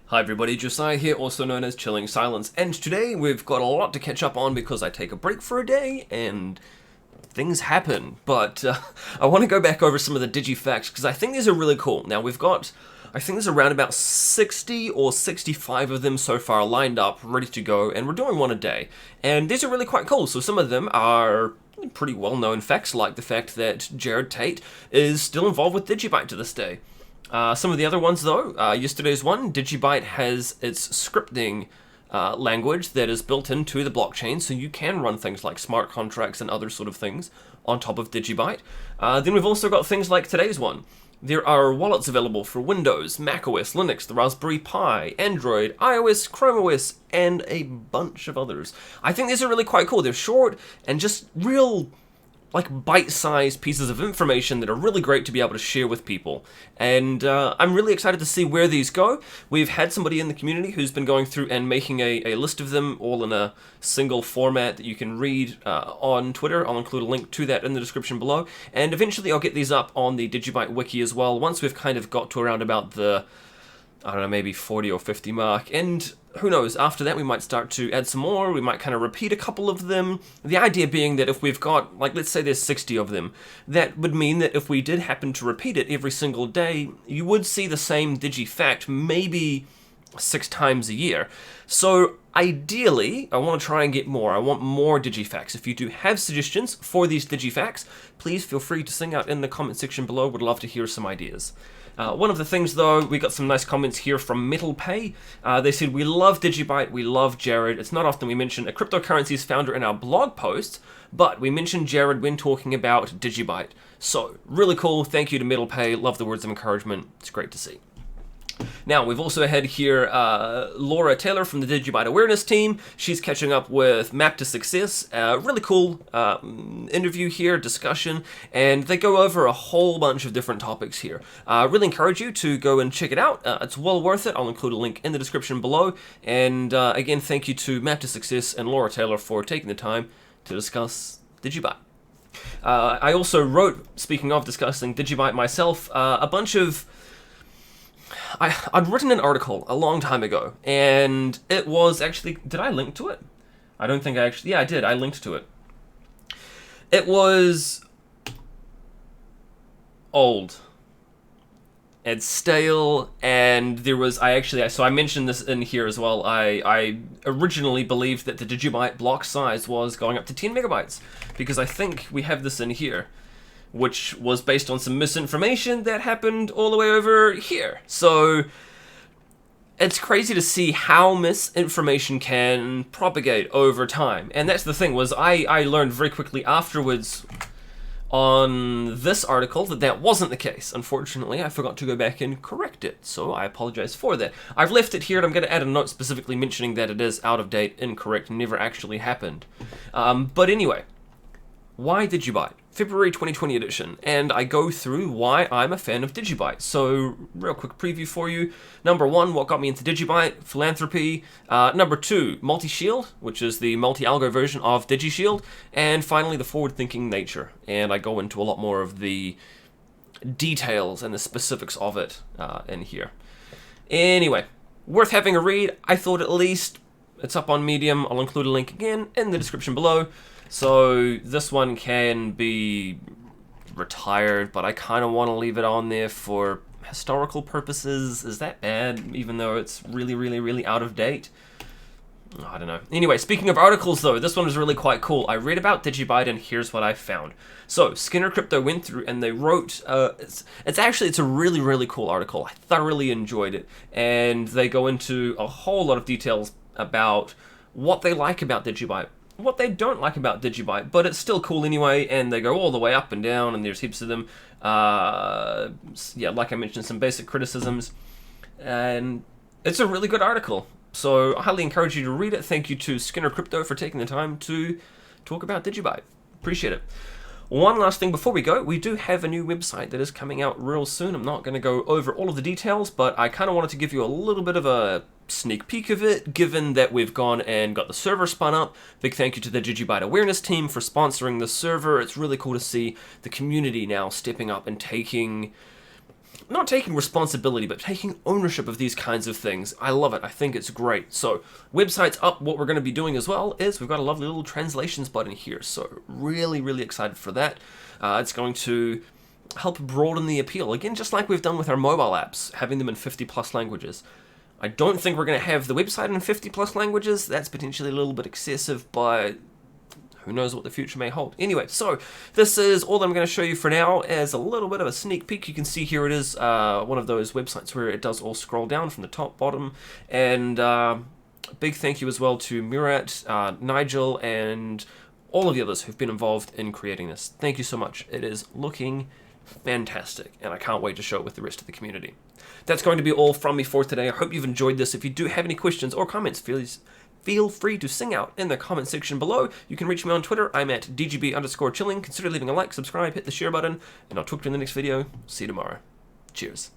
Hi everybody, Josiah here, also known as Chilling Silence, and today we've got a lot to catch up on because I take a break for a day and things happen. But I want to go back over some of the DigiFacts because I think these are really cool. Now I think there's around about 60 or 65 of them so far lined up, ready to go, and we're doing one a day. And these are really quite cool, so some of them are pretty well-known facts, like the fact that Jared Tate is still involved with DigiByte to this day. Some of the other ones, though, yesterday's one, DigiByte has its scripting language that is built into the blockchain, so you can run things like smart contracts and other sort of things on top of DigiByte. Then we've also got things like today's one. There are wallets available for Windows, macOS, Linux, the Raspberry Pi, Android, iOS, Chrome OS, and a bunch of others. I think these are really quite cool. They're short and just real, like, bite-sized pieces of information that are really great to be able to share with people. And I'm really excited to see where these go. We've had somebody in the community who's been going through and making a list of them all in a single format that you can read on Twitter. I'll include a link to that in the description below. And eventually I'll get these up on the DigiByte wiki as well, once we've kind of got to around about the, I don't know, maybe 40 or 50 mark. And who knows, after that we might start to add some more, we might kind of repeat a couple of them. The idea being that if we've got, like, let's say there's 60 of them, that would mean that if we did happen to repeat it every single day, you would see the same DigiFact maybe 6 times a year. So ideally, I want to try and get more. I want more DigiFacts. If you do have suggestions for these DigiFacts, please feel free to sing out in the comment section below. Would love to hear some ideas. One of the things, though, we got some nice comments here from MetalPay. They said, "We love DigiByte, we love Jared. It's not often we mention a cryptocurrencies founder in our blog posts, but we mentioned Jared when talking about DigiByte." So, really cool. Thank you to MetalPay. Love the words of encouragement. It's great to see. Now, we've also had here Laura Taylor from the DigiByte awareness team. She's catching up with MapToSuccess. Really cool interview here, discussion, and they go over a whole bunch of different topics here. Really encourage you to go and check it out. It's well worth it. I'll include a link in the description below. And again, thank you to MapToSuccess and Laura Taylor for taking the time to discuss DigiByte. I also wrote, speaking of discussing DigiByte myself, a bunch of... I'd written an article a long time ago, and it was actually... Did I link to it? I don't think I actually... Yeah, I did. I linked to it. It was old and stale, and there was... So I mentioned this in here as well. I originally believed that the DigiByte block size was going up to 10 megabytes, because I think we have this in here, which was based on some misinformation that happened all the way over here. So it's crazy to see how misinformation can propagate over time. And that's the thing, was I learned very quickly afterwards on this article that wasn't the case. Unfortunately, I forgot to go back and correct it, so I apologize for that. I've left it here, and I'm going to add a note specifically mentioning that it is out of date, incorrect, never actually happened. But anyway, why DigiByte? February 2020 edition, and I go through why I'm a fan of DigiByte. So, real quick preview for you. Number 1, what got me into DigiByte? Philanthropy. Number 2, Multi-Shield, which is the multi-algo version of DigiShield. And finally, the forward-thinking nature. And I go into a lot more of the details and the specifics of it in here. Anyway, worth having a read. I thought at least. It's up on Medium. I'll include a link again in the description below. So this one can be retired, but I kind of want to leave it on there for historical purposes. Is that bad, even though it's really, really, really out of date? I don't know. Anyway, speaking of articles, though, this one was really quite cool. I read about DigiByte, and here's what I found. So, SkinnerCrypto went through, and they wrote... It's a really, really cool article. I thoroughly enjoyed it. And they go into a whole lot of details about what they like about DigiByte, what they don't like about DigiByte, but it's still cool anyway, and they go all the way up and down, and there's heaps of them. Yeah, like I mentioned, some basic criticisms, and it's a really good article, so I highly encourage you to read it. Thank you to SkinnerCrypto for taking the time to talk about DigiByte. Appreciate it. One last thing before we go, we do have a new website that is coming out real soon. I'm not going to go over all of the details, but I kind of wanted to give you a little bit of a sneak peek of it, given that we've gone and got the server spun up. Big thank you to the DigiByte awareness team for sponsoring the server. It's really cool to see the community now stepping up and taking not taking responsibility, but taking ownership of these kinds of things. I love it. I think it's great. So website's up. What we're going to be doing as well is we've got a lovely little translations button here. So really, really excited for that. It's going to help broaden the appeal. Again, just like we've done with our mobile apps, having them in 50 plus languages. I don't think we're going to have the website in 50 plus languages. That's potentially a little bit excessive, but who knows what the future may hold. Anyway, so this is all I'm going to show you for now as a little bit of a sneak peek. You can see here it is one of those websites where it does all scroll down from the top, bottom, and big thank you as well to Murat, Nigel, and all of the others who've been involved in creating this. Thank you so much. It is looking fantastic, and I can't wait to show it with the rest of the community. That's going to be all from me for today. I hope you've enjoyed this. If you do have any questions or comments, feel free to sing out in the comment section below. You can reach me on Twitter. I'm at DGB_chilling. Consider leaving a like, subscribe, hit the share button, and I'll talk to you in the next video. See you tomorrow. Cheers.